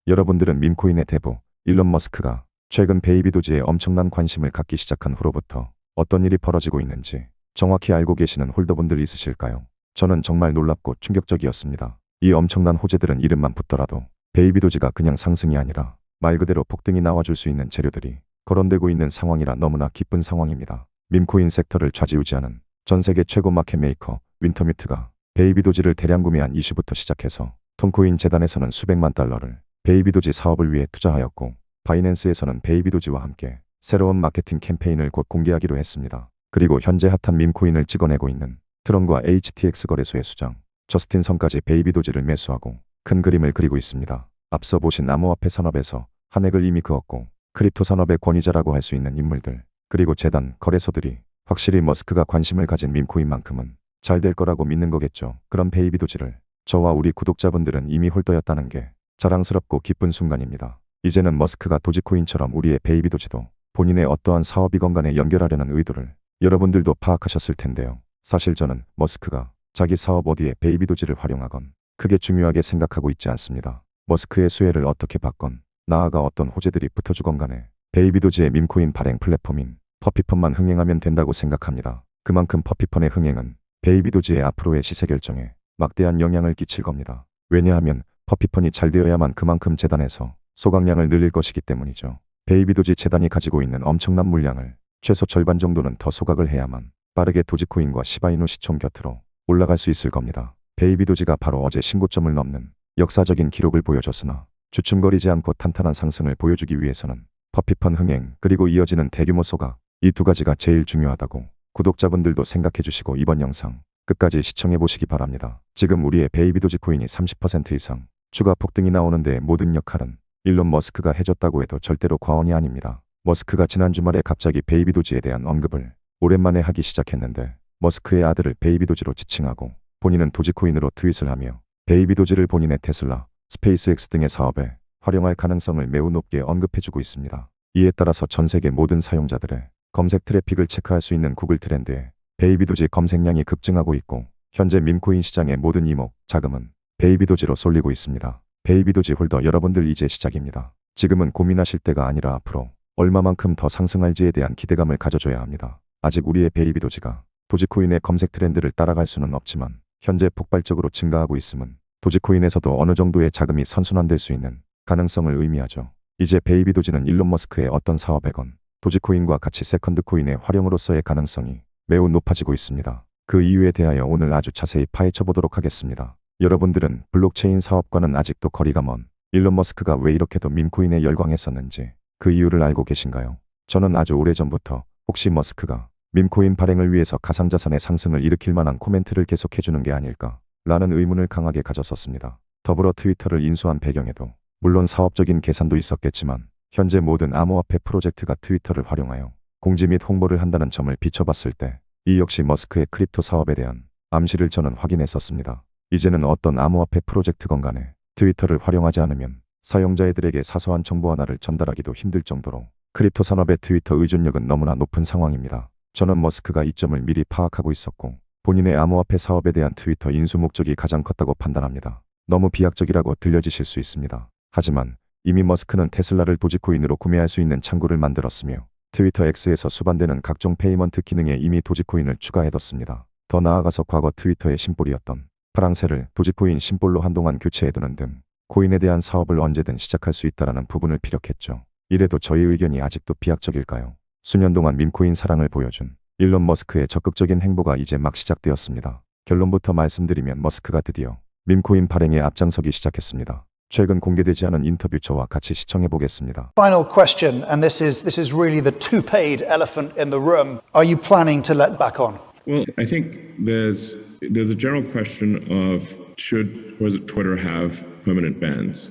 여러분들은 밈코인의 대부 일론 머스크가 최근 베이비 도지에 엄청난 관심을 갖기 시작한 후로부터 어떤 일이 벌어지고 있는지 정확히 알고 계시는 홀더분들 있으실까요? 저는 정말 놀랍고 충격적이었습니다. 이 엄청난 호재들은 이름만 붙더라도 베이비 도지가 그냥 상승이 아니라 말 그대로 폭등이 나와줄 수 있는 재료들이 거론되고 있는 상황이라 너무나 기쁜 상황입니다. 밈코인 섹터를 좌지우지하는 전 세계 최고 마켓 메이커 윈터뮤트가 베이비 도지를 대량 구매한 이슈부터 시작해서 톤코인 재단에서는 수백만 달러를 베이비 도지 사업을 위해 투자하였고, 바이낸스에서는 베이비 도지와 함께 새로운 마케팅 캠페인을 곧 공개하기로 했습니다. 그리고 현재 핫한 밈코인을 찍어내고 있는 트론과 HTX 거래소의 수장 저스틴 선까지 베이비 도지를 매수하고 큰 그림을 그리고 있습니다. 앞서 보신 암호화폐 산업에서 한 획을 이미 그었고 크립토 산업의 권위자라고 할 수 있는 인물들, 그리고 재단, 거래소들이 확실히 머스크가 관심을 가진 밈코인만큼은 잘 될 거라고 믿는 거겠죠. 그런 베이비 도지를 저와 우리 구독자분들은 이미 홀더였다는 게 자랑스럽고 기쁜 순간입니다. 이제는 머스크가 도지코인처럼 우리의 베이비 도지도 본인의 어떠한 사업이건 간에 연결하려는 의도를 여러분들도 파악하셨을 텐데요. 사실 저는 머스크가 자기 사업 어디에 베이비 도지를 활용하건 크게 중요하게 생각하고 있지 않습니다. 머스크의 수혜를 어떻게 받건 나아가 어떤 호재들이 붙어주건 간에 베이비 도지의 밈코인 발행 플랫폼인 퍼피펀만 흥행하면 된다고 생각합니다. 그만큼 퍼피펀의 흥행은 베이비 도지의 앞으로의 시세 결정에 막대한 영향을 끼칠 겁니다. 왜냐하면 퍼피펀이 잘 되어야만 그만큼 재단에서 소각량을 늘릴 것이기 때문이죠. 베이비 도지 재단이 가지고 있는 엄청난 물량을 최소 절반 정도는 더 소각을 해야만 빠르게 도지코인과 시바이누 시총 곁으로 올라갈 수 있을 겁니다. 베이비 도지가 바로 어제 신고점을 넘는 역사적인 기록을 보여줬으나 주춤거리지 않고 탄탄한 상승을 보여주기 위해서는 퍼피펀 흥행 그리고 이어지는 대규모 소각, 이 두 가지가 제일 중요하다고 구독자분들도 생각해 주시고 이번 영상 끝까지 시청해 보시기 바랍니다. 지금 우리의 베이비 도지코인이 30% 이상 추가 폭등이 나오는 데 모든 역할은 일론 머스크가 해줬다고 해도 절대로 과언이 아닙니다. 머스크가 지난 주말에 갑자기 베이비 도지에 대한 언급을 오랜만에 하기 시작했는데, 머스크의 아들을 베이비 도지로 지칭하고 본인은 도지코인으로 트윗을 하며 베이비 도지를 본인의 테슬라, 스페이스X 등의 사업에 활용할 가능성을 매우 높게 언급해주고 있습니다. 이에 따라서 전 세계 모든 사용자들의 검색 트래픽을 체크할 수 있는 구글 트렌드에 베이비 도지 검색량이 급증하고 있고, 현재 밈코인 시장의 모든 이목, 자금은 베이비 도지로 쏠리고 있습니다. 베이비 도지 홀더 여러분들, 이제 시작입니다. 지금은 고민하실 때가 아니라 앞으로 얼마만큼 더 상승할지에 대한 기대감을 가져줘야 합니다. 아직 우리의 베이비 도지가 도지코인의 검색 트렌드를 따라갈 수는 없지만 현재 폭발적으로 증가하고 있음은 도지코인에서도 어느 정도의 자금이 선순환될 수 있는 가능성을 의미하죠. 이제 베이비 도지는 일론 머스크의 어떤 사업에건 도지코인과 같이 세컨드 코인의 활용으로서의 가능성이 매우 높아지고 있습니다. 그 이유에 대하여 오늘 아주 자세히 파헤쳐 보도록 하겠습니다. 여러분들은 블록체인 사업과는 아직도 거리가 먼 일론 머스크가 왜 이렇게도 밈코인에 열광했었는지 그 이유를 알고 계신가요? 저는 아주 오래전부터 혹시 머스크가 밈코인 발행을 위해서 가상자산의 상승을 일으킬 만한 코멘트를 계속해주는 게 아닐까 라는 의문을 강하게 가졌었습니다. 더불어 트위터를 인수한 배경에도 물론 사업적인 계산도 있었겠지만 현재 모든 암호화폐 프로젝트가 트위터를 활용하여 공지 및 홍보를 한다는 점을 비춰봤을 때 이 역시 머스크의 크립토 사업에 대한 암시를 저는 확인했었습니다. 이제는 어떤 암호화폐 프로젝트건 간에 트위터를 활용하지 않으면 사용자들에게 사소한 정보 하나를 전달하기도 힘들 정도로 크립토 산업의 트위터 의존력은 너무나 높은 상황입니다. 저는 머스크가 이 점을 미리 파악하고 있었고 본인의 암호화폐 사업에 대한 트위터 인수 목적이 가장 컸다고 판단합니다. 너무 비약적이라고 들려지실 수 있습니다. 하지만 이미 머스크는 테슬라를 도지코인으로 구매할 수 있는 창구를 만들었으며 트위터 X에서 수반되는 각종 페이먼트 기능에 이미 도지코인을 추가해뒀습니다. 더 나아가서 과거 트위터의 심볼이었던 파랑새를 도지코인 심볼로 한동안 교체해두는 등 코인에 대한 사업을 언제든 시작할 수 있다는 부분을 피력했죠. 이래도 저희 의견이 아직도 비약적일까요? 수년 동안 밈코인 사랑을 보여준 일론 머스크의 적극적인 행보가 이제 막 시작되었습니다. 결론부터 말씀드리면 머스크가 드디어 밈코인 발행에 앞장서기 시작했습니다. 최근 공개되지 않은 인터뷰 저와 같이 시청해 보겠습니다. Final question, and this is really the two-paid elephant in the room. Are you planning to let back on? Well, I think there's a general question of should Twitter have permanent bans,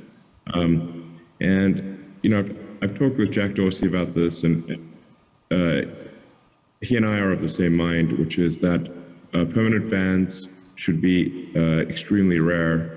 and you know I've talked with Jack Dorsey about this, and he and I are of the same mind, which is that permanent bans should be extremely rare.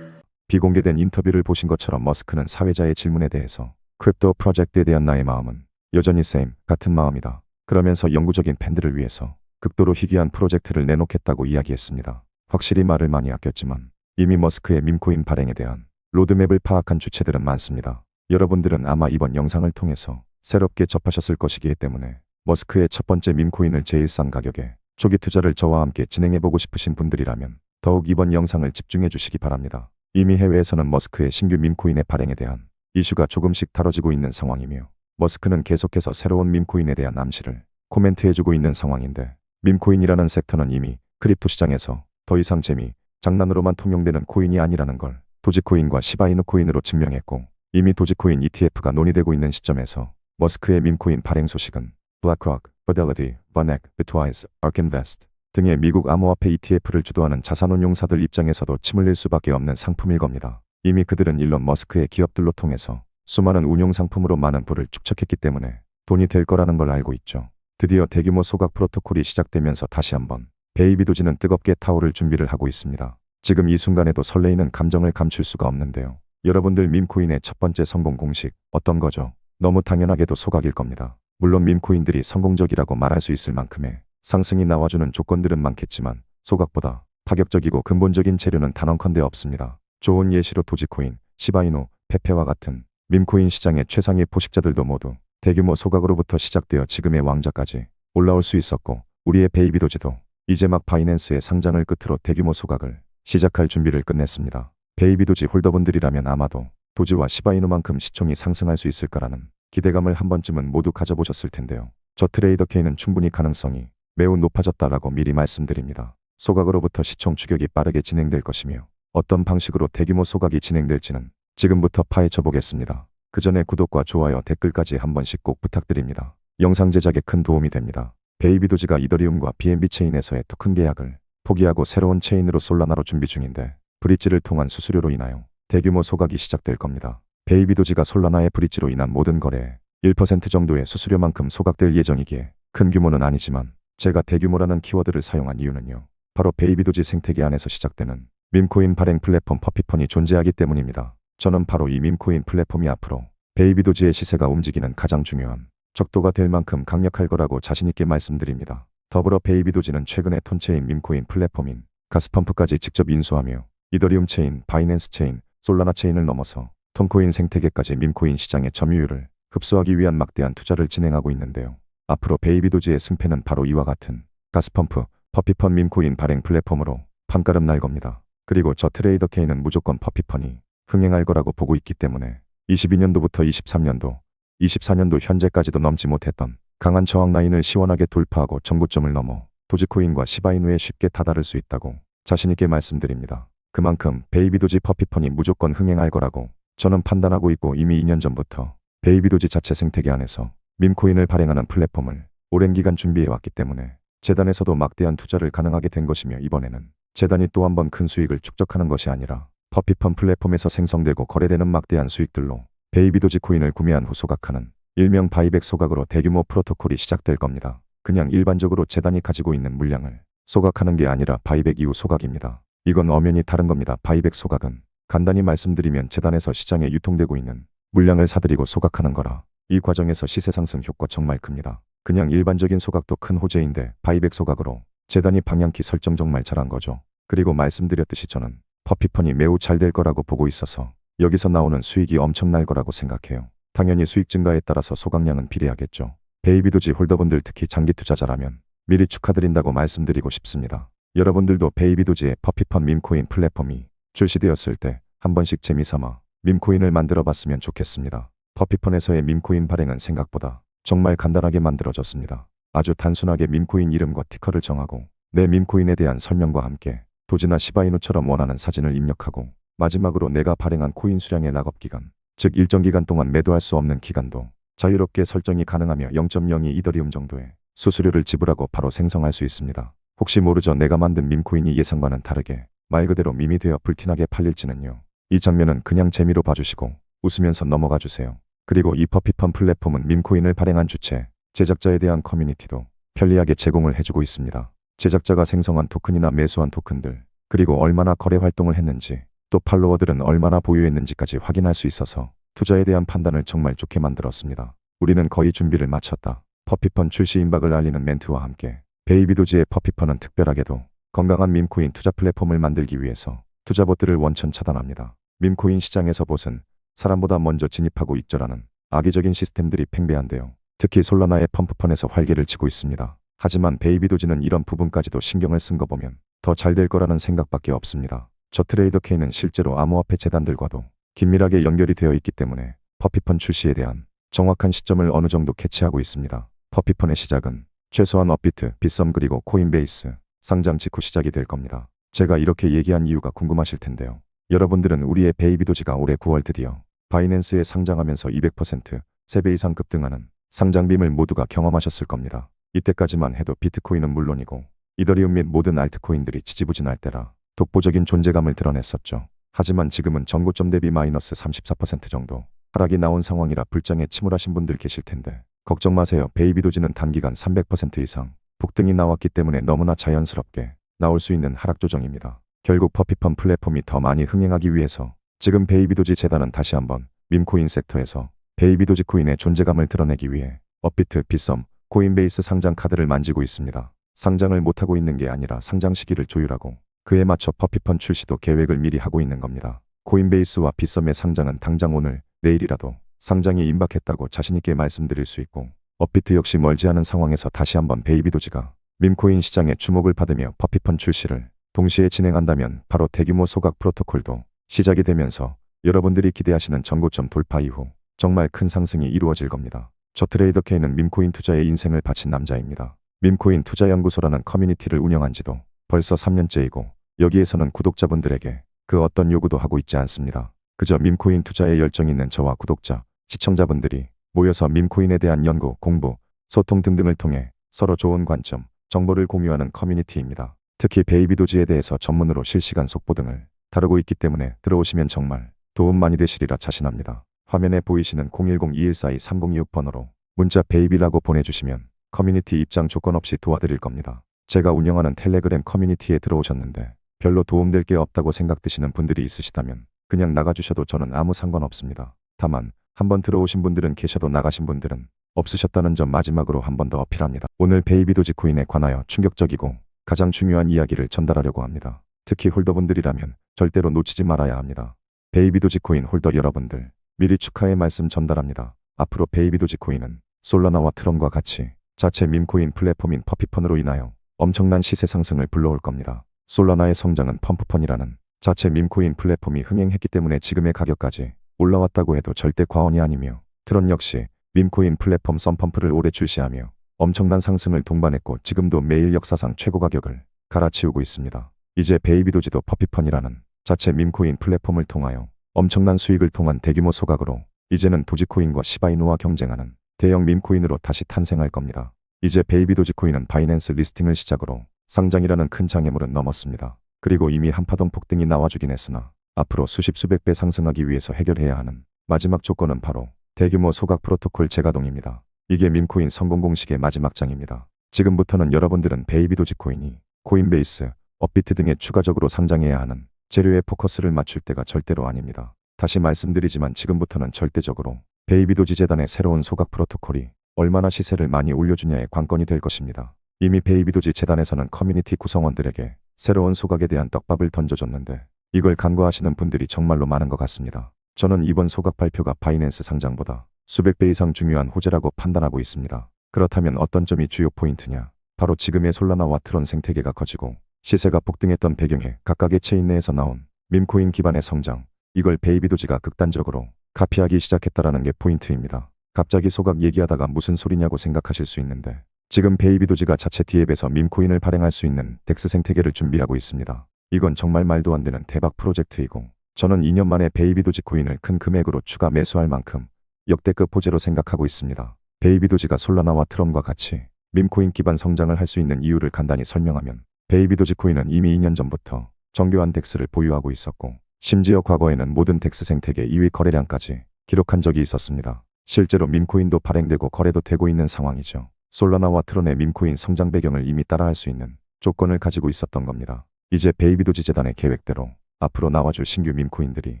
비공개된 인터뷰를 보신 것처럼 머스크는 사회자의 질문에 대해서 크립토 프로젝트에 대한 나의 마음은 여전히 같은 마음이다. 그러면서 영구적인 팬들을 위해서 극도로 희귀한 프로젝트를 내놓겠다고 이야기했습니다. 확실히 말을 많이 아꼈지만 이미 머스크의 밈코인 발행에 대한 로드맵을 파악한 주체들은 많습니다. 여러분들은 아마 이번 영상을 통해서 새롭게 접하셨을 것이기 때문에 머스크의 첫 번째 밈코인을 제일 싼 가격에 초기 투자를 저와 함께 진행해보고 싶으신 분들이라면 더욱 이번 영상을 집중해 주시기 바랍니다. 이미 해외에서는 머스크의 신규 밈코인의 발행에 대한 이슈가 조금씩 다뤄지고 있는 상황이며 머스크는 계속해서 새로운 밈코인에 대한 암시를 코멘트해주고 있는 상황인데 밈코인이라는 섹터는 이미 크립토 시장에서 더 이상 재미, 장난으로만 통용되는 코인이 아니라는 걸 도지코인과 시바이누 코인으로 증명했고 이미 도지코인 ETF가 논의되고 있는 시점에서 머스크의 밈코인 발행 소식은 블랙록, Fidelity, Vanek, Bitwise, ARK Invest 등의 미국 암호화폐 ETF를 주도하는 자산운용사들 입장에서도 침 흘릴 수밖에 없는 상품일 겁니다. 이미 그들은 일론 머스크의 기업들로 통해서 수많은 운용 상품으로 많은 부를 축적했기 때문에 돈이 될 거라는 걸 알고 있죠. 드디어 대규모 소각 프로토콜이 시작되면서 다시 한번 베이비 도지는 뜨겁게 타오를 준비를 하고 있습니다. 지금 이 순간에도 설레이는 감정을 감출 수가 없는데요. 여러분들 밈코인의 첫 번째 성공 공식 어떤 거죠? 너무 당연하게도 소각일 겁니다. 물론 밈코인들이 성공적이라고 말할 수 있을 만큼의 상승이 나와주는 조건들은 많겠지만 소각보다 파격적이고 근본적인 재료는 단언컨대 없습니다. 좋은 예시로 도지코인, 시바이누, 페페와 같은 밈코인 시장의 최상위 포식자들도 모두 대규모 소각으로부터 시작되어 지금의 왕자까지 올라올 수 있었고 우리의 베이비 도지도 이제 막 바이낸스의 상장을 끝으로 대규모 소각을 시작할 준비를 끝냈습니다. 베이비 도지 홀더분들이라면 아마도 도지와 시바이누만큼 시총이 상승할 수 있을까라는 기대감을 한 번쯤은 모두 가져보셨을 텐데요. 저 트레이더 K는 충분히 가능성이 매우 높아졌다라고 미리 말씀드립니다. 소각으로부터 시총 추격이 빠르게 진행될 것이며 어떤 방식으로 대규모 소각이 진행될지는 지금부터 파헤쳐 보겠습니다. 그 전에 구독과 좋아요, 댓글까지 한 번씩 꼭 부탁드립니다. 영상 제작에 큰 도움이 됩니다. 베이비 도지가 이더리움과 BNB 체인에서의 토큰 계약을 포기하고 새로운 체인으로 솔라나로 준비 중인데 브릿지를 통한 수수료로 인하여 대규모 소각이 시작될 겁니다. 베이비 도지가 솔라나의 브릿지로 인한 모든 거래에 1% 정도의 수수료만큼 소각될 예정이기에 큰 규모는 아니지만 제가 대규모라는 키워드를 사용한 이유는요. 바로 베이비 도지 생태계 안에서 시작되는 밈코인 발행 플랫폼 퍼피펀이 존재하기 때문입니다. 저는 바로 이 밈코인 플랫폼이 앞으로 베이비 도지의 시세가 움직이는 가장 중요한 적도가 될 만큼 강력할 거라고 자신있게 말씀드립니다. 더불어 베이비 도지는 최근에 톤체인 밈코인 플랫폼인 가스펌프까지 직접 인수하며 이더리움 체인, 바이낸스 체인, 솔라나 체인을 넘어서 톤코인 생태계까지 밈코인 시장의 점유율을 흡수하기 위한 막대한 투자를 진행하고 있는데요. 앞으로 베이비 도지의 승패는 바로 이와 같은 가스펌프, 퍼피펀 밈코인 발행 플랫폼으로 판가름 날 겁니다. 그리고 저 트레이더 K는 무조건 퍼피펀이 흥행할 거라고 보고 있기 때문에 22년도부터 23년도, 24년도 현재까지도 넘지 못했던 강한 저항 라인을 시원하게 돌파하고 정고점을 넘어 도지코인과 시바이누에 쉽게 다다를 수 있다고 자신있게 말씀드립니다. 그만큼 베이비 도지 퍼피펀이 무조건 흥행할 거라고 저는 판단하고 있고 이미 2년 전부터 베이비 도지 자체 생태계 안에서 밈코인을 발행하는 플랫폼을 오랜 기간 준비해왔기 때문에 재단에서도 막대한 투자를 가능하게 된 것이며 이번에는 재단이 또 한 번 큰 수익을 축적하는 것이 아니라 퍼피펀 플랫폼에서 생성되고 거래되는 막대한 수익들로 베이비 도지 코인을 구매한 후 소각하는 일명 바이백 소각으로 대규모 프로토콜이 시작될 겁니다. 그냥 일반적으로 재단이 가지고 있는 물량을 소각하는 게 아니라 바이백 이후 소각입니다. 이건 엄연히 다른 겁니다. 바이백 소각은 간단히 말씀드리면 재단에서 시장에 유통되고 있는 물량을 사들이고 소각하는 거라 이 과정에서 시세 상승 효과 정말 큽니다. 그냥 일반적인 소각도 큰 호재인데 바이백 소각으로 재단이 방향키 설정 정말 잘한 거죠. 그리고 말씀드렸듯이 저는 퍼피펀이 매우 잘 될 거라고 보고 있어서 여기서 나오는 수익이 엄청날 거라고 생각해요. 당연히 수익 증가에 따라서 소각량은 비례하겠죠. 베이비 도지 홀더분들 특히 장기 투자자라면 미리 축하드린다고 말씀드리고 싶습니다. 여러분들도 베이비 도지의 퍼피펀 밈코인 플랫폼이 출시되었을 때 한 번씩 재미삼아 밈코인을 만들어 봤으면 좋겠습니다. 퍼피펀에서의 밈코인 발행은 생각보다 정말 간단하게 만들어졌습니다. 아주 단순하게 밈코인 이름과 티커를 정하고 내 밈코인에 대한 설명과 함께 도지나 시바이누처럼 원하는 사진을 입력하고 마지막으로 내가 발행한 코인 수량의 락업 기간, 즉 일정 기간 동안 매도할 수 없는 기간도 자유롭게 설정이 가능하며 0.02 이더리움 정도의 수수료를 지불하고 바로 생성할 수 있습니다. 혹시 모르죠. 내가 만든 밈코인이 예상과는 다르게 말 그대로 밈이 되어 불티나게 팔릴지는요. 이 장면은 그냥 재미로 봐주시고 웃으면서 넘어가 주세요. 그리고 이 퍼피펀 플랫폼은 밈코인을 발행한 주체, 제작자에 대한 커뮤니티도 편리하게 제공을 해주고 있습니다. 제작자가 생성한 토큰이나 매수한 토큰들, 그리고 얼마나 거래 활동을 했는지, 또 팔로워들은 얼마나 보유했는지까지 확인할 수 있어서 투자에 대한 판단을 정말 좋게 만들었습니다. 우리는 거의 준비를 마쳤다. 퍼피펀 출시 임박을 알리는 멘트와 함께 베이비 도지의 퍼피펀은 특별하게도 건강한 밈코인 투자 플랫폼을 만들기 위해서 투자봇들을 원천 차단합니다. 밈코인 시장에서 봇은 사람보다 먼저 진입하고 익절하는 악의적인 시스템들이 팽배한데요. 특히 솔라나의 펌프펀에서 활개를 치고 있습니다. 하지만 베이비도지는 이런 부분까지도 신경을 쓴 거 보면 더 잘 될 거라는 생각밖에 없습니다. 저 트레이더 K는 실제로 암호화폐 재단들과도 긴밀하게 연결이 되어 있기 때문에 퍼피펀 출시에 대한 정확한 시점을 어느 정도 캐치하고 있습니다. 퍼피펀의 시작은 최소한 업비트, 빗썸 그리고 코인베이스 상장 직후 시작이 될 겁니다. 제가 이렇게 얘기한 이유가 궁금하실 텐데요. 여러분들은 우리의 베이비도지가 올해 9월 드디어 바이낸스에 상장하면서 200%, 3배 이상 급등하는 상장빔을 모두가 경험하셨을 겁니다. 이때까지만 해도 비트코인은 물론이고 이더리움 및 모든 알트코인들이 지지부진할 때라 독보적인 존재감을 드러냈었죠. 하지만 지금은 전고점 대비 마이너스 34% 정도 하락이 나온 상황이라 불장에 침울하신 분들 계실 텐데 걱정 마세요. 베이비도지는 단기간 300% 이상 폭등이 나왔기 때문에 너무나 자연스럽게 나올 수 있는 하락 조정입니다. 결국 퍼피펀 플랫폼이 더 많이 흥행하기 위해서 지금 베이비도지 재단은 다시 한번 밈코인 섹터에서 베이비도지 코인의 존재감을 드러내기 위해 업비트, 빗썸, 코인베이스 상장 카드를 만지고 있습니다. 상장을 못하고 있는 게 아니라 상장 시기를 조율하고 그에 맞춰 퍼피펀 출시도 계획을 미리 하고 있는 겁니다. 코인베이스와 빗썸의 상장은 당장 오늘, 내일이라도 상장이 임박했다고 자신있게 말씀드릴 수 있고 업비트 역시 멀지 않은 상황에서 다시 한번 베이비도지가 밈코인 시장에 주목을 받으며 퍼피펀 출시를 동시에 진행한다면 바로 대규모 소각 프로토콜도 시작이 되면서 여러분들이 기대하시는 전고점 돌파 이후 정말 큰 상승이 이루어질 겁니다. 저 트레이더 K는 밈코인 투자에 인생을 바친 남자입니다. 밈코인 투자연구소라는 커뮤니티를 운영한 지도 벌써 3년째이고 여기에서는 구독자분들에게 그 어떤 요구도 하고 있지 않습니다. 그저 밈코인 투자에 열정이 있는 저와 구독자, 시청자분들이 모여서 밈코인에 대한 연구, 공부, 소통 등등을 통해 서로 좋은 관점, 정보를 공유하는 커뮤니티입니다. 특히 베이비도지에 대해서 전문으로 실시간 속보 등을 다루고 있기 때문에 들어오시면 정말 도움 많이 되시리라 자신합니다. 화면에 보이시는 010-2142-3026번호로 문자 베이비라고 보내주시면 커뮤니티 입장 조건 없이 도와드릴 겁니다. 제가 운영하는 텔레그램 커뮤니티에 들어오셨는데 별로 도움될 게 없다고 생각되시는 분들이 있으시다면 그냥 나가주셔도 저는 아무 상관없습니다. 다만 한번 들어오신 분들은 계셔도 나가신 분들은 없으셨다는 점 마지막으로 한 번 더 어필합니다. 오늘 베이비도지 코인에 관하여 충격적이고 가장 중요한 이야기를 전달하려고 합니다. 특히 홀더분들이라면 절대로 놓치지 말아야 합니다. 베이비도지 코인 홀더 여러분들 미리 축하의 말씀 전달합니다. 앞으로 베이비도지 코인은 솔라나와 트론과 같이 자체 밈코인 플랫폼인 퍼피펀으로 인하여 엄청난 시세 상승을 불러올 겁니다. 솔라나의 성장은 펌프펀이라는 자체 밈코인 플랫폼이 흥행했기 때문에 지금의 가격까지 올라왔다고 해도 절대 과언이 아니며 트론 역시 밈코인 플랫폼 썬펌프를 올해 출시하며 엄청난 상승을 동반했고 지금도 매일 역사상 최고 가격을 갈아치우고 있습니다. 이제 베이비도지도 퍼피펀이라는 자체 밈코인 플랫폼을 통하여 엄청난 수익을 통한 대규모 소각으로 이제는 도지코인과 시바이누와 경쟁하는 대형 밈코인으로 다시 탄생할 겁니다. 이제 베이비도지 코인은 바이낸스 리스팅을 시작으로 상장이라는 큰 장애물은 넘었습니다. 그리고 이미 한파동 폭등이 나와주긴 했으나 앞으로 수십 수백 배 상승하기 위해서 해결해야 하는 마지막 조건은 바로 대규모 소각 프로토콜 재가동입니다. 이게 밈코인 성공 공식의 마지막 장입니다. 지금부터는 여러분들은 베이비도지 코인이 코인베이스, 업비트 등에 추가적으로 상장해야 하는 재료에 포커스를 맞출 때가 절대로 아닙니다. 다시 말씀드리지만 지금부터는 절대적으로 베이비도지 재단의 새로운 소각 프로토콜이 얼마나 시세를 많이 올려주냐의 관건이 될 것입니다. 이미 베이비도지 재단에서는 커뮤니티 구성원들에게 새로운 소각에 대한 떡밥을 던져줬는데 이걸 간과하시는 분들이 정말로 많은 것 같습니다. 저는 이번 소각 발표가 바이낸스 상장보다 수백 배 이상 중요한 호재라고 판단하고 있습니다. 그렇다면 어떤 점이 주요 포인트냐? 바로 지금의 솔라나와 트론 생태계가 커지고 시세가 폭등했던 배경에 각각의 체인 내에서 나온 밈코인 기반의 성장, 이걸 베이비도지가 극단적으로 카피하기 시작했다라는 게 포인트입니다. 갑자기 소각 얘기하다가 무슨 소리냐고 생각하실 수 있는데 지금 베이비도지가 자체 디앱에서 밈코인을 발행할 수 있는 덱스 생태계를 준비하고 있습니다. 이건 정말 말도 안 되는 대박 프로젝트이고 저는 2년 만에 베이비도지 코인을 큰 금액으로 추가 매수할 만큼 역대급 호재로 생각하고 있습니다. 베이비도지가 솔라나와 트론과 같이 밈코인 기반 성장을 할 수 있는 이유를 간단히 설명하면 베이비도지 코인은 이미 2년 전부터 정교한 덱스를 보유하고 있었고 심지어 과거에는 모든 덱스 생태계 2위 거래량까지 기록한 적이 있었습니다. 실제로 밈코인도 발행되고 거래도 되고 있는 상황이죠. 솔라나와 트론의 밈코인 성장 배경을 이미 따라할 수 있는 조건을 가지고 있었던 겁니다. 이제 베이비도지 재단의 계획대로 앞으로 나와줄 신규 밈코인들이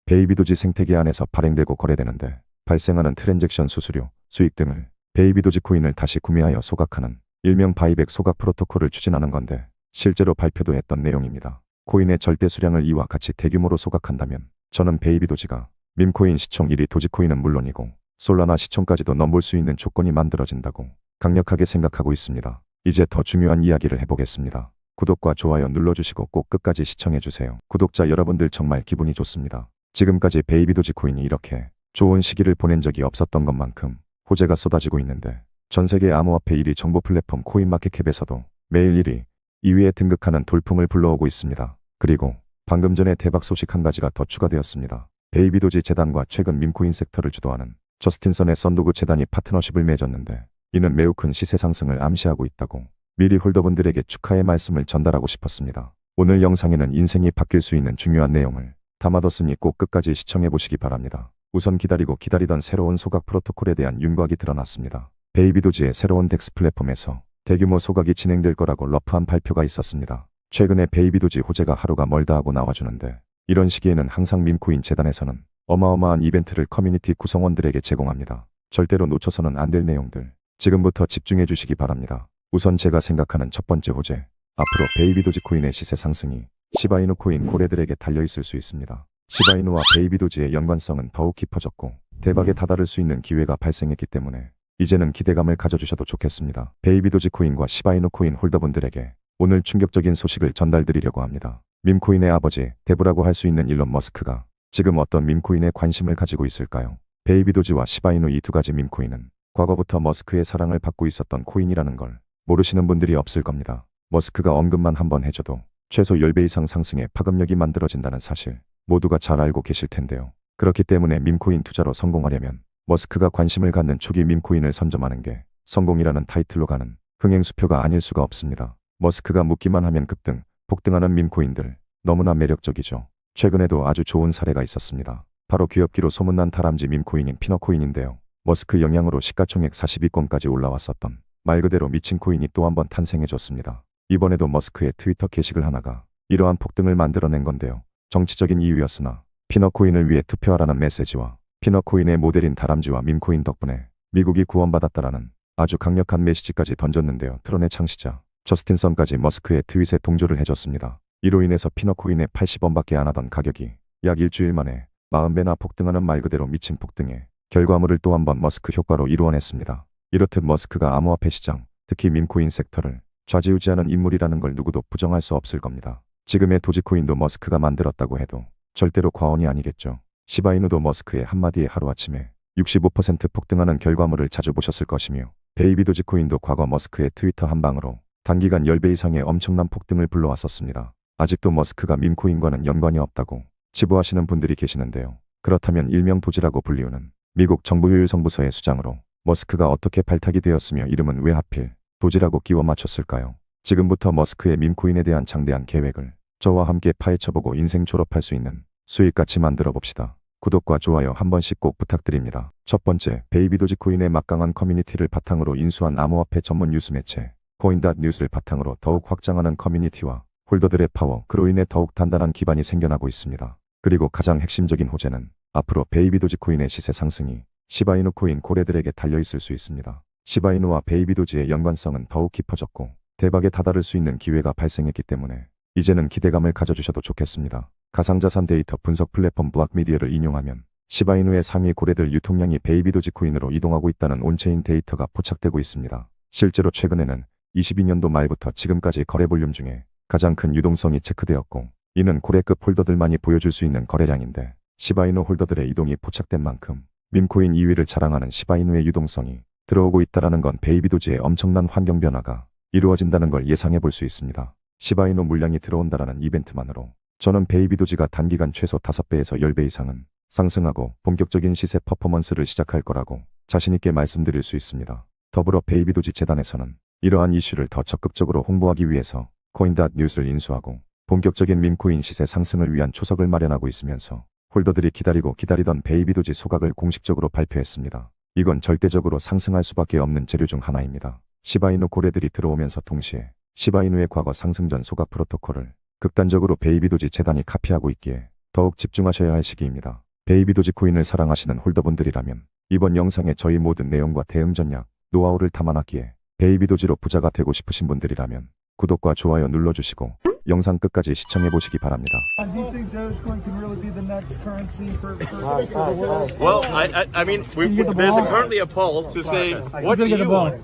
베이비도지 생태계 안에서 발행되고 거래되는데 발생하는 트랜잭션 수수료, 수익 등을 베이비도지 코인을 다시 구매하여 소각하는 일명 바이백 소각 프로토콜을 추진하는 건데 실제로 발표도 했던 내용입니다. 코인의 절대 수량을 이와 같이 대규모로 소각한다면 저는 베이비도지가 밈코인 시총 1위 도지코인은 물론이고 솔라나 시총까지도 넘볼 수 있는 조건이 만들어진다고 강력하게 생각하고 있습니다. 이제 더 중요한 이야기를 해보겠습니다. 구독과 좋아요 눌러주시고 꼭 끝까지 시청해주세요. 구독자 여러분들 정말 기분이 좋습니다. 지금까지 베이비 도지코인이 이렇게 좋은 시기를 보낸 적이 없었던 것만큼 호재가 쏟아지고 있는데 전 세계 암호화폐 1위 정보 플랫폼 코인마켓캡에서도 매일 1위, 2위에 등극하는 돌풍을 불러오고 있습니다. 그리고 방금 전에 대박 소식 한 가지가 더 추가되었습니다. 베이비 도지 재단과 최근 밈코인 섹터를 주도하는 저스틴선의 썬도그 재단이 파트너십을 맺었는데 이는 매우 큰 시세 상승을 암시하고 있다고 미리 홀더분들에게 축하의 말씀을 전달하고 싶었습니다. 오늘 영상에는 인생이 바뀔 수 있는 중요한 내용을 담아뒀으니 꼭 끝까지 시청해 보시기 바랍니다. 우선 기다리던 새로운 소각 프로토콜에 대한 윤곽이 드러났습니다. 베이비 도지의 새로운 덱스 플랫폼에서 대규모 소각이 진행될 거라고 러프한 발표가 있었습니다. 최근에 베이비 도지 호재가 하루가 멀다 하고 나와주는데 이런 시기에는 항상 밈코인 재단에서는 어마어마한 이벤트를 커뮤니티 구성원들에게 제공합니다. 절대로 놓쳐서는 안 될 내용들 지금부터 집중해 주시기 바랍니다. 우선 제가 생각하는 첫 번째 호재, 앞으로 베이비 도지코인의 시세 상승이 시바이누 코인 고래들에게 달려있을 수 있습니다. 시바이누와 베이비 도지의 연관성은 더욱 깊어졌고 대박에 다다를 수 있는 기회가 발생했기 때문에 이제는 기대감을 가져주셔도 좋겠습니다. 베이비 도지코인과 시바이누 코인 홀더분들에게 오늘 충격적인 소식을 전달드리려고 합니다. 밈코인의 아버지, 대부라고 할 수 있는 일론 머스크가 지금 어떤 밈코인에 관심을 가지고 있을까요? 베이비 도지와 시바이누 이 두 가지 밈코인은 과거부터 머스크의 사랑을 받고 있었던 코인이라는 걸 모르시는 분들이 없을 겁니다. 머스크가 언급만 한번 해줘도 최소 10배 이상 상승의 파급력이 만들어진다는 사실 모두가 잘 알고 계실 텐데요. 그렇기 때문에 밈코인 투자로 성공하려면 머스크가 관심을 갖는 초기 밈코인을 선점하는 게 성공이라는 타이틀로 가는 흥행수표가 아닐 수가 없습니다. 머스크가 묻기만 하면 급등, 폭등하는 밈코인들 너무나 매력적이죠. 최근에도 아주 좋은 사례가 있었습니다. 바로 귀엽기로 소문난 다람쥐 밈코인인 피너코인인데요. 머스크 영향으로 시가총액 42건까지 올라왔었던 말 그대로 미친 코인이 또 한 번 탄생해줬습니다. 이번에도 머스크의 트위터 게시글 하나가 이러한 폭등을 만들어낸 건데요. 정치적인 이유였으나 피너코인을 위해 투표하라는 메시지와 피너코인의 모델인 다람쥐와 밈코인 덕분에 미국이 구원받았다라는 아주 강력한 메시지까지 던졌는데요. 트론의 창시자 저스틴선까지 머스크의 트윗에 동조를 해줬습니다. 이로 인해서 피너코인의 80원밖에 안 하던 가격이 약 일주일 만에 40배나 폭등하는 말 그대로 미친 폭등에 결과물을 또 한 번 머스크 효과로 이루어냈습니다. 이렇듯 머스크가 암호화폐 시장, 특히 밈코인 섹터를 좌지우지하는 인물이라는 걸 누구도 부정할 수 없을 겁니다. 지금의 도지코인도 머스크가 만들었다고 해도 절대로 과언이 아니겠죠. 시바이누도 머스크의 한마디에 하루아침에 65% 폭등하는 결과물을 자주 보셨을 것이며 베이비 도지코인도 과거 머스크의 트위터 한 방으로 단기간 10배 이상의 엄청난 폭등을 불러왔었습니다. 아직도 머스크가 밈코인과는 연관이 없다고 치부하시는 분들이 계시는데요. 그렇다면 일명 도지라고 불리우는 미국 정부 효율성부서의 수장으로 머스크가 어떻게 발탁이 되었으며 이름은 왜 하필 도지라고 끼워 맞췄을까요? 지금부터 머스크의 밈코인에 대한 장대한 계획을 저와 함께 파헤쳐보고 인생 졸업할 수 있는 수익같이 만들어 봅시다. 구독과 좋아요 한 번씩 꼭 부탁드립니다. 첫 번째, 베이비 도지코인의 막강한 커뮤니티를 바탕으로 인수한 암호화폐 전문 뉴스 매체 코인닷뉴스를 바탕으로 더욱 확장하는 커뮤니티와 홀더들의 파워, 그로 인해 더욱 단단한 기반이 생겨나고 있습니다. 그리고 가장 핵심적인 호재는 앞으로 베이비 도지코인의 시세 상승이 시바이누 코인 고래들에게 달려있을 수 있습니다. 시바이누와 베이비 도지의 연관성은 더욱 깊어졌고 대박에 다다를 수 있는 기회가 발생했기 때문에 이제는 기대감을 가져주셔도 좋겠습니다. 가상자산 데이터 분석 플랫폼 블락미디어를 인용하면 시바이누의 상위 고래들 유통량이 베이비 도지코인으로 이동하고 있다는 온체인 데이터가 포착되고 있습니다. 실제로 최근에는 22년도 말부터 지금까지 거래 볼륨 중에 가장 큰 유동성이 체크되었고 이는 고래급 홀더들만이 보여줄 수 있는 거래량인데 시바이누 홀더들의 이동이 포착된 만큼 밈코인 2위를 자랑하는 시바이누의 유동성이 들어오고 있다는 건 베이비 도지의 엄청난 환경 변화가 이루어진다는 걸 예상해 볼 수 있습니다. 시바이누 물량이 들어온다라는 이벤트만으로 저는 베이비 도지가 단기간 최소 5배에서 10배 이상은 상승하고 본격적인 시세 퍼포먼스를 시작할 거라고 자신있게 말씀드릴 수 있습니다. 더불어 베이비 도지 재단에서는 이러한 이슈를 더 적극적으로 홍보하기 위해서 코인닷뉴스를 인수하고 본격적인 밈코인 시세 상승을 위한 초석을 마련하고 있으면서 홀더들이 기다리던 베이비 도지 소각을 공식적으로 발표했습니다. 이건 절대적으로 상승할 수밖에 없는 재료 중 하나입니다. 시바이누 고래들이 들어오면서 동시에 시바이누의 과거 상승 전 소각 프로토콜을 극단적으로 베이비 도지 재단이 카피하고 있기에 더욱 집중하셔야 할 시기입니다. 베이비 도지 코인을 사랑하시는 홀더분들이라면 이번 영상에 저희 모든 내용과 대응 전략, 노하우를 담아놨기에 베이비 도지로 부자가 되고 싶으신 분들이라면 구독과 좋아요 눌러주시고 영상 끝까지 시청해 보시기 바랍니다. Do you think Dogecoin can really be the next currency for the world? Well, I mean, there's currently a poll to say, what do you want?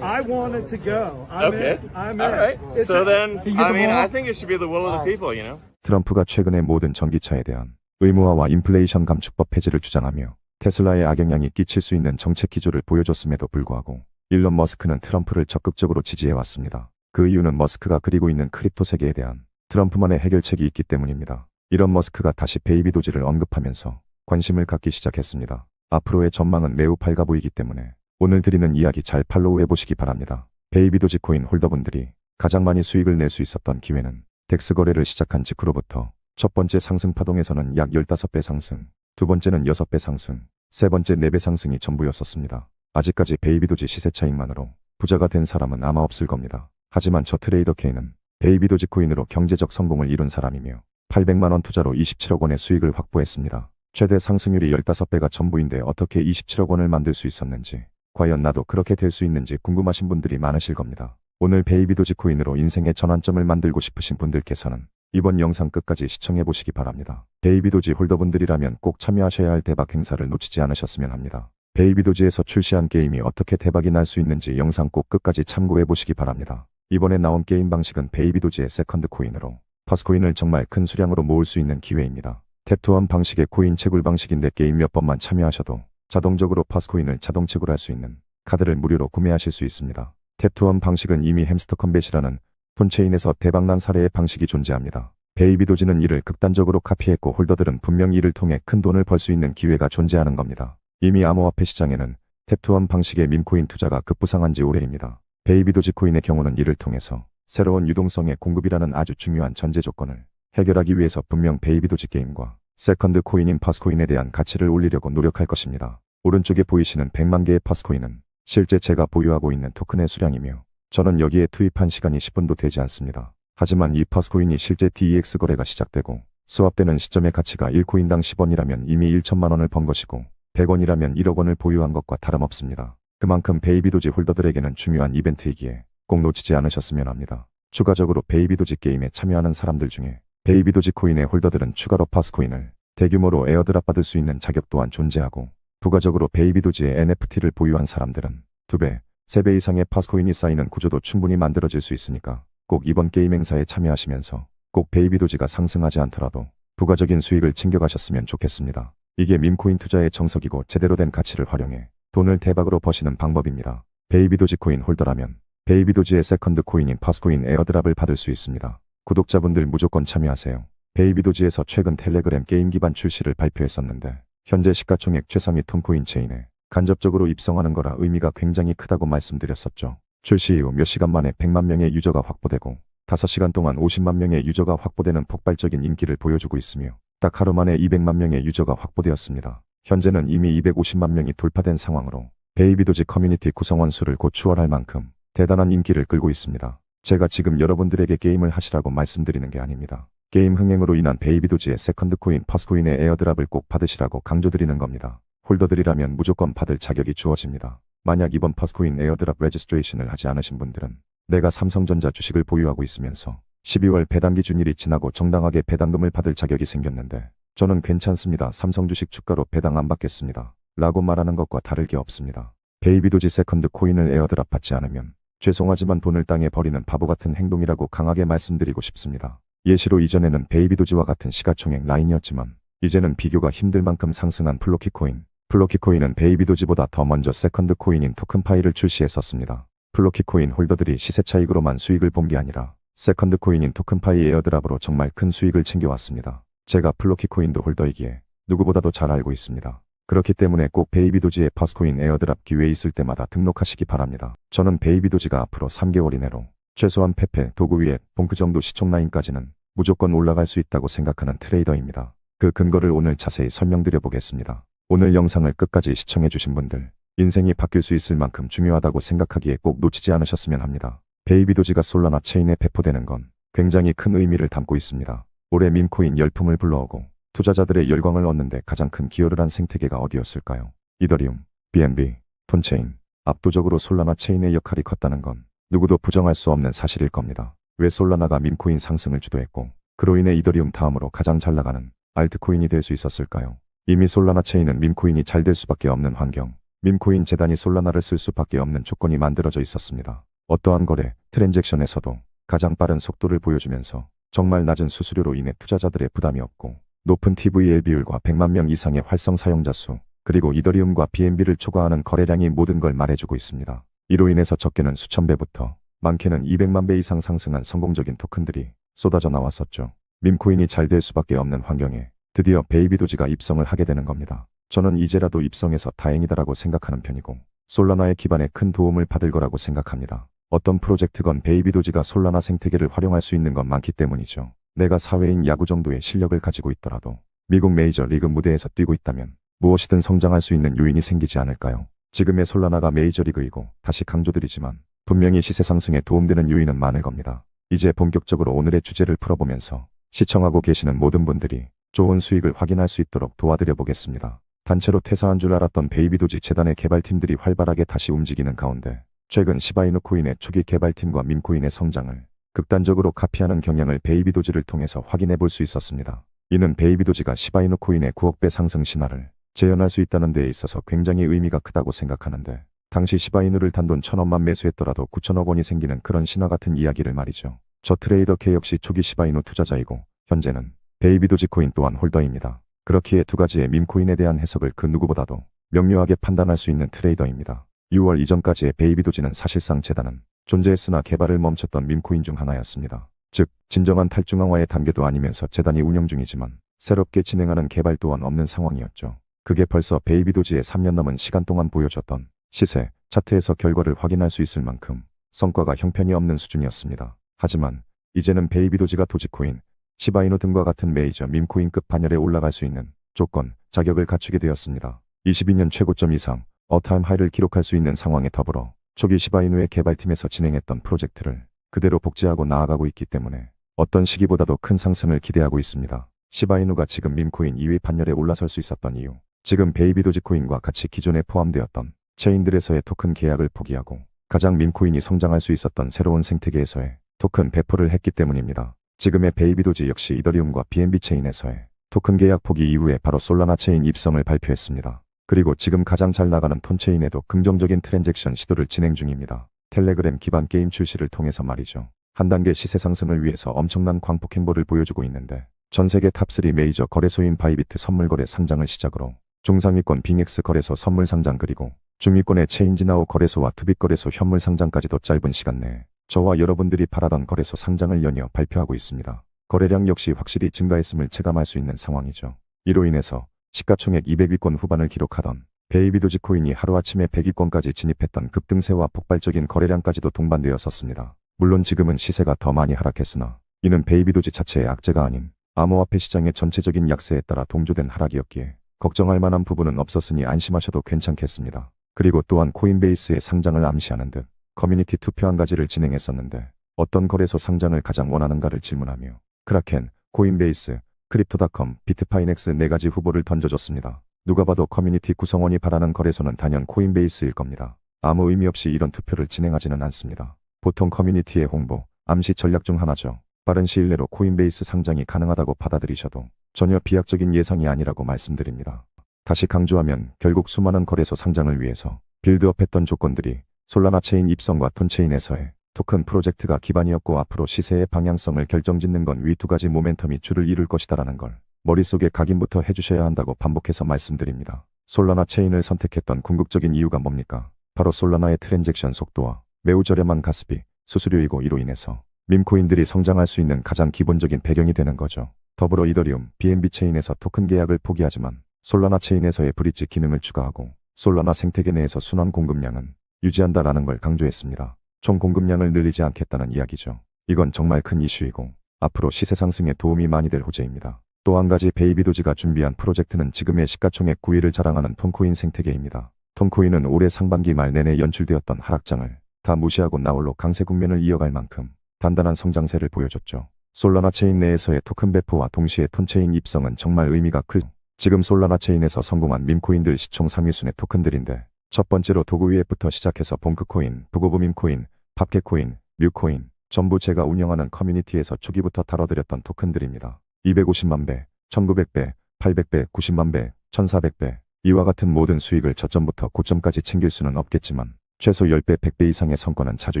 I want it to go. I'm Okay. in. I'm All in. right. It's So a- then, I mean, I think it should be the will of the people, you know? 트럼프가 최근에 모든 전기차에 대한 의무화와 인플레이션 감축법 폐지를 주장하며 테슬라에 악영향이 끼칠 수 있는 정책 기조를 보여줬음에도 불구하고 일론 머스크는 트럼프를 적극적으로 지지해왔습니다. 그 이유는 머스크가 그리고 있는 크립토 세계에 대한 트럼프만의 해결책이 있기 때문입니다. 일론 머스크가 다시 베이비 도지를 언급하면서 관심을 갖기 시작했습니다. 앞으로의 전망은 매우 밝아 보이기 때문에 오늘 드리는 이야기 잘 팔로우해 보시기 바랍니다. 베이비 도지 코인 홀더분들이 가장 많이 수익을 낼 수 있었던 기회는 덱스 거래를 시작한 직후로부터 첫 번째 상승 파동에서는 약 15배 상승, 두 번째는 6배 상승, 세 번째 4배 상승이 전부였었습니다. 아직까지 베이비 도지 시세 차익만으로 부자가 된 사람은 아마 없을 겁니다. 하지만 저 트레이더 K는 베이비 도지 코인으로 경제적 성공을 이룬 사람이며 800만 원 투자로 27억 원의 수익을 확보했습니다. 최대 상승률이 15배가 전부인데 어떻게 27억 원을 만들 수 있었는지, 과연 나도 그렇게 될 수 있는지 궁금하신 분들이 많으실 겁니다. 오늘 베이비 도지 코인으로 인생의 전환점을 만들고 싶으신 분들께서는 이번 영상 끝까지 시청해 보시기 바랍니다. 베이비 도지 홀더분들이라면 꼭 참여하셔야 할 대박 행사를 놓치지 않으셨으면 합니다. 베이비 도지에서 출시한 게임이 어떻게 대박이 날 수 있는지 영상 꼭 끝까지 참고해 보시기 바랍니다. 이번에 나온 게임 방식은 베이비 도지의 세컨드 코인으로 파스코인을 정말 큰 수량으로 모을 수 있는 기회입니다. 탭투원 방식의 코인 채굴 방식인데 게임 몇 번만 참여하셔도 자동적으로 파스코인을 자동 채굴할 수 있는 카드를 무료로 구매하실 수 있습니다. 탭투원 방식은 이미 햄스터 컴뱃이라는 톤체인에서 대박난 사례의 방식이 존재합니다. 베이비 도지는 이를 극단적으로 카피했고 홀더들은 분명 이를 통해 큰 돈을 벌 수 있는 기회가 존재하는 겁니다. 이미 암호화폐 시장에는 탭투원 방식의 밈코인 투자가 급부상한 지 오래입니다. 베이비 도지 코인의 경우는 이를 통해서 새로운 유동성의 공급이라는 아주 중요한 전제 조건을 해결하기 위해서 분명 베이비 도지 게임과 세컨드 코인인 파스코인에 대한 가치를 올리려고 노력할 것입니다. 오른쪽에 보이시는 100만 개의 파스코인은 실제 제가 보유하고 있는 토큰의 수량이며 저는 여기에 투입한 시간이 10분도 되지 않습니다. 하지만 이 파스코인이 실제 DEX 거래가 시작되고 스왑되는 시점의 가치가 1코인당 10원이라면 이미 1천만 원을 번 것이고 100원이라면 1억 원을 보유한 것과 다름없습니다. 그만큼 베이비 도지 홀더들에게는 중요한 이벤트이기에 꼭 놓치지 않으셨으면 합니다. 추가적으로 베이비 도지 게임에 참여하는 사람들 중에 베이비 도지 코인의 홀더들은 추가로 파스코인을 대규모로 에어드랍 받을 수 있는 자격 또한 존재하고 부가적으로 베이비 도지의 NFT를 보유한 사람들은 2배, 3배 이상의 파스코인이 쌓이는 구조도 충분히 만들어질 수 있으니까 꼭 이번 게임 행사에 참여하시면서 꼭 베이비 도지가 상승하지 않더라도 부가적인 수익을 챙겨가셨으면 좋겠습니다. 이게 밈코인 투자의 정석이고 제대로 된 가치를 활용해 돈을 대박으로 버시는 방법입니다. 베이비 도지 코인 홀더라면 베이비 도지의 세컨드 코인인 파스코인 에어드랍을 받을 수 있습니다. 구독자분들 무조건 참여하세요. 베이비 도지에서 최근 텔레그램 게임 기반 출시를 발표했었는데 현재 시가총액 최상위 톤코인 체인에 간접적으로 입성하는 거라 의미가 굉장히 크다고 말씀드렸었죠. 출시 이후 몇 시간 만에 100만 명의 유저가 확보되고 5시간 동안 50만 명의 유저가 확보되는 폭발적인 인기를 보여주고 있으며 딱 하루 만에 200만 명의 유저가 확보되었습니다. 현재는 이미 250만 명이 돌파된 상황으로 베이비 도지 커뮤니티 구성원 수를 곧 추월할 만큼 대단한 인기를 끌고 있습니다. 제가 지금 여러분들에게 게임을 하시라고 말씀드리는 게 아닙니다. 게임 흥행으로 인한 베이비 도지의 세컨드 코인 파스코인의 에어드랍을 꼭 받으시라고 강조드리는 겁니다. 홀더들이라면 무조건 받을 자격이 주어집니다. 만약 이번 파스코인 에어드랍 레지스트레이션을 하지 않으신 분들은 내가 삼성전자 주식을 보유하고 있으면서 12월 배당 기준일이 지나고 정당하게 배당금을 받을 자격이 생겼는데 저는 괜찮습니다. 삼성 주식 주가로 배당 안 받겠습니다. 라고 말하는 것과 다를 게 없습니다. 베이비 도지 세컨드 코인을 에어드랍 받지 않으면 죄송하지만 돈을 땅에 버리는 바보 같은 행동이라고 강하게 말씀드리고 싶습니다. 예시로 이전에는 베이비 도지와 같은 시가총액 라인이었지만 이제는 비교가 힘들 만큼 상승한 플로키 코인. 플로키 코인은 베이비 도지보다 더 먼저 세컨드 코인인 토큰 파이를 출시했었습니다. 플로키 코인 홀더들이 시세 차익으로만 수익을 본 게 아니라 세컨드 코인인 토큰 파이 에어드랍으로 정말 큰 수익을 챙겨왔습니다. 제가 플로키 코인도 홀더이기에 누구보다도 잘 알고 있습니다. 그렇기 때문에 꼭 베이비 도지의 파스코인 에어드랍 기회 있을 때마다 등록하시기 바랍니다. 저는 베이비 도지가 앞으로 3개월 이내로 최소한 페페, 도구 위에 봉크 정도 시총 라인까지는 무조건 올라갈 수 있다고 생각하는 트레이더입니다. 그 근거를 오늘 자세히 설명드려 보겠습니다. 오늘 영상을 끝까지 시청해 주신 분들, 인생이 바뀔 수 있을 만큼 중요하다고 생각하기에 꼭 놓치지 않으셨으면 합니다. 베이비 도지가 솔라나 체인에 배포되는 건 굉장히 큰 의미를 담고 있습니다. 올해 밈코인 열풍을 불러오고 투자자들의 열광을 얻는데 가장 큰 기여를 한 생태계가 어디였을까요? 이더리움, BNB, 톤체인, 압도적으로 솔라나 체인의 역할이 컸다는 건 누구도 부정할 수 없는 사실일 겁니다. 왜 솔라나가 밈코인 상승을 주도했고 그로 인해 이더리움 다음으로 가장 잘 나가는 알트코인이 될 수 있었을까요? 이미 솔라나 체인은 밈코인이 잘 될 수밖에 없는 환경, 밈코인 재단이 솔라나를 쓸 수밖에 없는 조건이 만들어져 있었습니다. 어떠한 거래, 트랜잭션에서도 가장 빠른 속도를 보여주면서 정말 낮은 수수료로 인해 투자자들의 부담이 없고 높은 TVL 비율과 100만 명 이상의 활성 사용자 수, 그리고 이더리움과 BNB를 초과하는 거래량이 모든 걸 말해주고 있습니다. 이로 인해서 적게는 수천 배부터 많게는 200만 배 이상 상승한 성공적인 토큰들이 쏟아져 나왔었죠. 밈코인이 잘 될 수밖에 없는 환경에 드디어 베이비 도지가 입성을 하게 되는 겁니다. 저는 이제라도 입성해서 다행이다라고 생각하는 편이고 솔라나의 기반에 큰 도움을 받을 거라고 생각합니다. 어떤 프로젝트건 베이비 도지가 솔라나 생태계를 활용할 수 있는 건 많기 때문이죠. 내가 사회인 야구 정도의 실력을 가지고 있더라도 미국 메이저 리그 무대에서 뛰고 있다면 무엇이든 성장할 수 있는 요인이 생기지 않을까요? 지금의 솔라나가 메이저리그이고 다시 강조드리지만 분명히 시세 상승에 도움되는 요인은 많을 겁니다. 이제 본격적으로 오늘의 주제를 풀어보면서 시청하고 계시는 모든 분들이 좋은 수익을 확인할 수 있도록 도와드려 보겠습니다. 단체로 퇴사한 줄 알았던 베이비 도지 재단의 개발팀들이 활발하게 다시 움직이는 가운데 최근 시바이누 코인의 초기 개발팀과 밈코인의 성장을 극단적으로 카피하는 경향을 베이비 도지를 통해서 확인해 볼 수 있었습니다. 이는 베이비 도지가 시바이누 코인의 9억 배 상승 신화를 재현할 수 있다는 데에 있어서 굉장히 의미가 크다고 생각하는데 당시 시바이누를 단돈 1,000원만 매수했더라도 9천억 원이 생기는 그런 신화 같은 이야기를 말이죠. 저 트레이더 K 역시 초기 시바이누 투자자이고 현재는 베이비 도지 코인 또한 홀더입니다. 그렇기에 두 가지의 밈코인에 대한 해석을 그 누구보다도 명료하게 판단할 수 있는 트레이더입니다. 6월 이전까지의 베이비 도지는 사실상 재단은 존재했으나 개발을 멈췄던 밈코인 중 하나였습니다. 즉 진정한 탈중앙화의 단계도 아니면서 재단이 운영 중이지만 새롭게 진행하는 개발 또한 없는 상황이었죠. 그게 벌써 베이비 도지의 3년 넘은 시간 동안 보여줬던 시세, 차트에서 결과를 확인할 수 있을 만큼 성과가 형편이 없는 수준이었습니다. 하지만 이제는 베이비 도지가 도지코인, 시바이누 등과 같은 메이저 밈코인급 반열에 올라갈 수 있는 조건, 자격을 갖추게 되었습니다. 22년 최고점 이상, 어타임 하이를 기록할 수 있는 상황에 더불어 초기 시바이누의 개발팀에서 진행했던 프로젝트를 그대로 복제하고 나아가고 있기 때문에 어떤 시기보다도 큰 상승을 기대하고 있습니다. 시바이누가 지금 밈코인 2위 반열에 올라설 수 있었던 이유, 지금 베이비 도지코인과 같이 기존에 포함되었던 체인들에서의 토큰 계약을 포기하고 가장 밈코인이 성장할 수 있었던 새로운 생태계에서의 토큰 배포를 했기 때문입니다. 지금의 베이비 도지 역시 이더리움과 BNB 체인에서의 토큰 계약 포기 이후에 바로 솔라나 체인 입성을 발표했습니다. 그리고 지금 가장 잘 나가는 톤체인에도 긍정적인 트랜잭션 시도를 진행 중입니다. 텔레그램 기반 게임 출시를 통해서 말이죠. 한 단계 시세 상승을 위해서 엄청난 광폭 행보를 보여주고 있는데 전 세계 탑3 메이저 거래소인 바이비트 선물 거래 상장을 시작으로 중상위권 빙엑스 거래소 선물 상장 그리고 중위권의 체인지나우 거래소와 투빗 거래소 현물 상장까지도 짧은 시간 내에 저와 여러분들이 바라던 거래소 상장을 연이어 발표하고 있습니다. 거래량 역시 확실히 증가했음을 체감할 수 있는 상황이죠. 이로 인해서 시가총액 200위권 후반을 기록하던 베이비 도지코인이 하루아침에 100위권까지 진입했던 급등세와 폭발적인 거래량까지도 동반되었었습니다. 물론 지금은 시세가 더 많이 하락했으나 이는 베이비 도지 자체의 악재가 아닌 암호화폐 시장의 전체적인 약세에 따라 동조된 하락이었기에 걱정할 만한 부분은 없었으니 안심하셔도 괜찮겠습니다. 그리고 또한 코인베이스의 상장을 암시하는 듯 커뮤니티 투표 한 가지를 진행했었는데 어떤 거래소 상장을 가장 원하는가를 질문하며 크라켄, 코인베이스, 크립토닷컴, 비트파이넥스 4가지 후보를 던져줬습니다. 누가 봐도 커뮤니티 구성원이 바라는 거래소는 단연 코인베이스일 겁니다. 아무 의미 없이 이런 투표를 진행하지는 않습니다. 보통 커뮤니티의 홍보, 암시 전략 중 하나죠. 빠른 시일 내로 코인베이스 상장이 가능하다고 받아들이셔도 전혀 비약적인 예상이 아니라고 말씀드립니다. 다시 강조하면 결국 수많은 거래소 상장을 위해서 빌드업했던 조건들이 솔라나 체인 입성과 톤체인에서의 토큰 프로젝트가 기반이었고 앞으로 시세의 방향성을 결정짓는 건 위 두 가지 모멘텀이 줄을 이룰 것이다라는 걸 머릿속에 각인부터 해주셔야 한다고 반복해서 말씀드립니다. 솔라나 체인을 선택했던 궁극적인 이유가 뭡니까? 바로 솔라나의 트랜잭션 속도와 매우 저렴한 가스비, 수수료이고 이로 인해서 밈코인들이 성장할 수 있는 가장 기본적인 배경이 되는 거죠. 더불어 이더리움, BNB 체인에서 토큰 계약을 포기하지만 솔라나 체인에서의 브릿지 기능을 추가하고 솔라나 생태계 내에서 순환 공급량은 유지한다라는 걸 강조했습니다. 총 공급량을 늘리지 않겠다는 이야기죠. 이건 정말 큰 이슈이고 앞으로 시세 상승에 도움이 많이 될 호재입니다. 또 한 가지 베이비 도지가 준비한 프로젝트는 지금의 시가총액 9위를 자랑하는 톤코인 생태계입니다. 톤코인은 올해 상반기 말 내내 연출되었던 하락장을 다 무시하고 나홀로 강세 국면을 이어갈 만큼 단단한 성장세를 보여줬죠. 솔라나 체인 내에서의 토큰 배포와 동시에 톤체인 입성은 정말 의미가 크죠. 지금 솔라나 체인에서 성공한 밈코인들 시총 3위순의 토큰들인데 첫 번째로 도구 위에부터 시작해서 봉크코인, 부고브 밈코인, 팝켓코인, 뮤코인, 전부 제가 운영하는 커뮤니티에서 초기부터 다뤄드렸던 토큰들입니다. 250만 배, 1900배, 800배, 90만 배, 1400배. 이와 같은 모든 수익을 저점부터 고점까지 챙길 수는 없겠지만 최소 10배, 100배 이상의 성과는 자주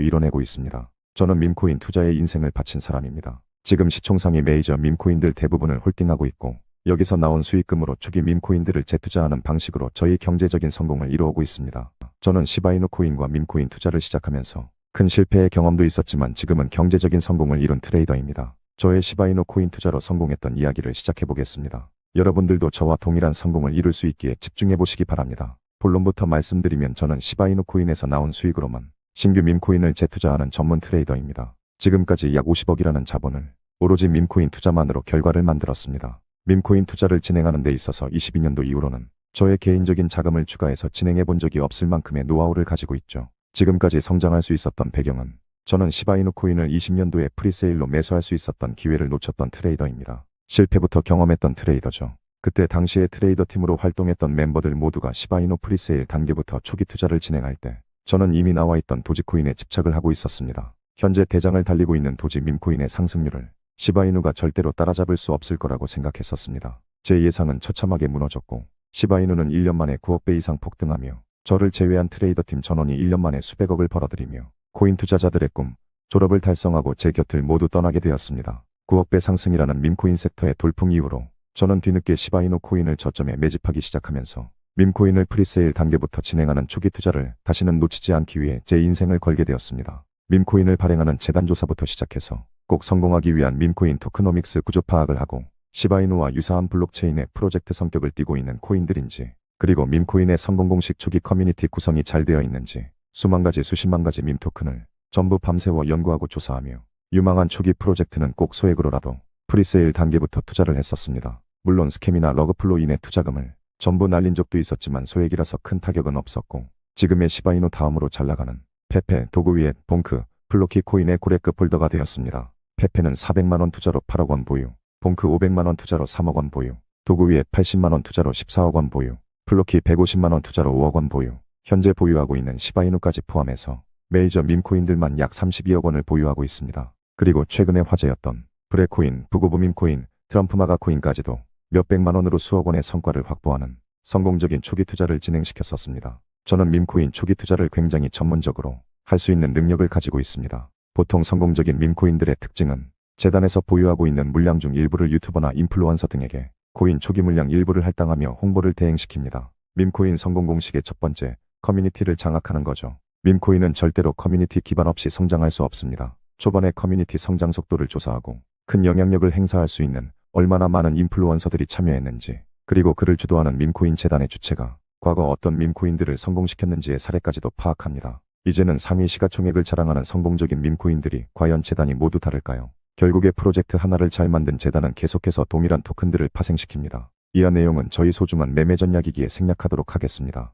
이뤄내고 있습니다. 저는 밈코인 투자에 인생을 바친 사람입니다. 지금 시총상위 메이저 밈코인들 대부분을 홀딩하고 있고 여기서 나온 수익금으로 초기 밈코인들을 재투자하는 방식으로 저희 경제적인 성공을 이루어오고 있습니다. 저는 시바이누 코인과 밈코인 투자를 시작하면서 큰 실패의 경험도 있었지만 지금은 경제적인 성공을 이룬 트레이더입니다. 저의 시바이누 코인 투자로 성공했던 이야기를 시작해보겠습니다. 여러분들도 저와 동일한 성공을 이룰 수 있기에 집중해보시기 바랍니다. 본론부터 말씀드리면 저는 시바이누 코인에서 나온 수익으로만 신규 밈코인을 재투자하는 전문 트레이더입니다. 지금까지 약 50억이라는 자본을 오로지 밈코인 투자만으로 결과를 만들었습니다. 밈코인 투자를 진행하는 데 있어서 22년도 이후로는 저의 개인적인 자금을 추가해서 진행해 본 적이 없을 만큼의 노하우를 가지고 있죠. 지금까지 성장할 수 있었던 배경은 저는 시바이누 코인을 20년도에 프리세일로 매수할 수 있었던 기회를 놓쳤던 트레이더입니다. 실패부터 경험했던 트레이더죠. 그때 당시에 트레이더 팀으로 활동했던 멤버들 모두가 시바이누 프리세일 단계부터 초기 투자를 진행할 때 저는 이미 나와 있던 도지코인에 집착을 하고 있었습니다. 현재 대장을 달리고 있는 도지 밈코인의 상승률을 시바이누가 절대로 따라잡을 수 없을 거라고 생각했었습니다. 제 예상은 처참하게 무너졌고 시바이누는 1년 만에 9억 배 이상 폭등하며 저를 제외한 트레이더팀 전원이 1년 만에 수백억을 벌어들이며 코인 투자자들의 꿈, 졸업을 달성하고 제 곁을 모두 떠나게 되었습니다. 9억 배 상승이라는 밈코인 섹터의 돌풍 이후로 저는 뒤늦게 시바이누 코인을 저점에 매집하기 시작하면서 밈코인을 프리세일 단계부터 진행하는 초기 투자를 다시는 놓치지 않기 위해 제 인생을 걸게 되었습니다. 밈코인을 발행하는 재단 조사부터 시작해서 꼭 성공하기 위한 밈코인 토크노믹스 구조 파악을 하고 시바이누와 유사한 블록체인의 프로젝트 성격을 띠고 있는 코인들인지 그리고 밈코인의 성공 공식 초기 커뮤니티 구성이 잘 되어 있는지 수만 가지 수십만 가지 밈 토큰을 전부 밤새워 연구하고 조사하며 유망한 초기 프로젝트는 꼭 소액으로라도 프리세일 단계부터 투자를 했었습니다. 물론 스캠이나 러그플로 인해 투자금을 전부 날린 적도 있었지만 소액이라서 큰 타격은 없었고 지금의 시바이누 다음으로 잘 나가는 페페, 도그위엣, 봉크, 플로키 코인의 고래급 홀더가 되었습니다. 페페는 400만원 투자로 8억원 보유, 봉크 500만원 투자로 3억원 보유, 도그위엣 80만원 투자로 14억원 보유, 플로키 150만원 투자로 5억원 보유, 현재 보유하고 있는 시바이누까지 포함해서 메이저 밈코인들만 약 32억원을 보유하고 있습니다. 그리고 최근에 화제였던 브레코인, 부고브 밈코인, 트럼프마가 코인까지도 몇백만원으로 수억원의 성과를 확보하는 성공적인 초기 투자를 진행시켰었습니다. 저는 밈코인 초기 투자를 굉장히 전문적으로 할 수 있는 능력을 가지고 있습니다. 보통 성공적인 밈코인들의 특징은 재단에서 보유하고 있는 물량 중 일부를 유튜버나 인플루언서 등에게 코인 초기 물량 일부를 할당하며 홍보를 대행시킵니다. 밈코인 성공 공식의 첫 번째, 커뮤니티를 장악하는 거죠. 밈코인은 절대로 커뮤니티 기반 없이 성장할 수 없습니다. 초반에 커뮤니티 성장 속도를 조사하고 큰 영향력을 행사할 수 있는 얼마나 많은 인플루언서들이 참여했는지 그리고 그를 주도하는 밈코인 재단의 주체가 과거 어떤 밈코인들을 성공시켰는지의 사례까지도 파악합니다. 이제는 상위 시가총액을 자랑하는 성공적인 밈코인들이 과연 재단이 모두 다를까요? 결국에 프로젝트 하나를 잘 만든 재단은 계속해서 동일한 토큰들을 파생시킵니다. 이하 내용은 저희 소중한 매매 전략이기에 생략하도록 하겠습니다.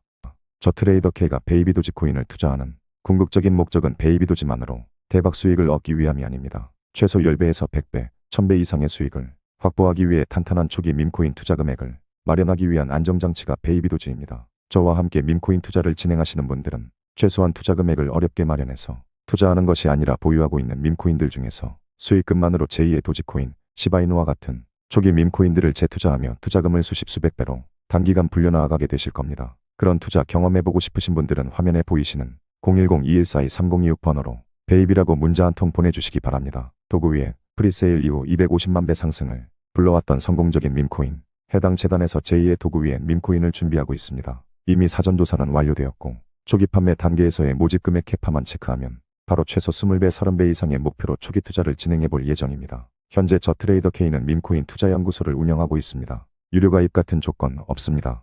저 트레이더 K가 베이비 도지코인을 투자하는 궁극적인 목적은 베이비 도지만으로 대박 수익을 얻기 위함이 아닙니다. 최소 10배에서 100배, 1000배 이상의 수익을 확보하기 위해 탄탄한 초기 밈코인 투자 금액을 마련하기 위한 안정장치가 베이비 도지입니다. 저와 함께 밈코인 투자를 진행하시는 분들은 최소한 투자 금액을 어렵게 마련해서 투자하는 것이 아니라 보유하고 있는 밈코인들 중에서 수익금만으로 제2의 도지코인, 시바이누와 같은 초기 밈코인들을 재투자하며 투자금을 수십 수백 배로 단기간 불려나가게 되실 겁니다. 그런 투자 경험해보고 싶으신 분들은 화면에 보이시는 010-2142-3026 번호로 베이비라고 문자 한 통 보내주시기 바랍니다. 도그위에 프리세일 이후 250만 배 상승을 불러왔던 성공적인 밈코인, 해당 재단에서 제2의 도그위에 밈코인을 준비하고 있습니다. 이미 사전조사는 완료되었고 초기 판매 단계에서의 모집 금액 캐파만 체크하면 바로 최소 20배, 30배 이상의 목표로 초기 투자를 진행해 볼 예정입니다. 현재 저 트레이더 K는 밈코인 투자연구소를 운영하고 있습니다. 유료 가입 같은 조건 없습니다.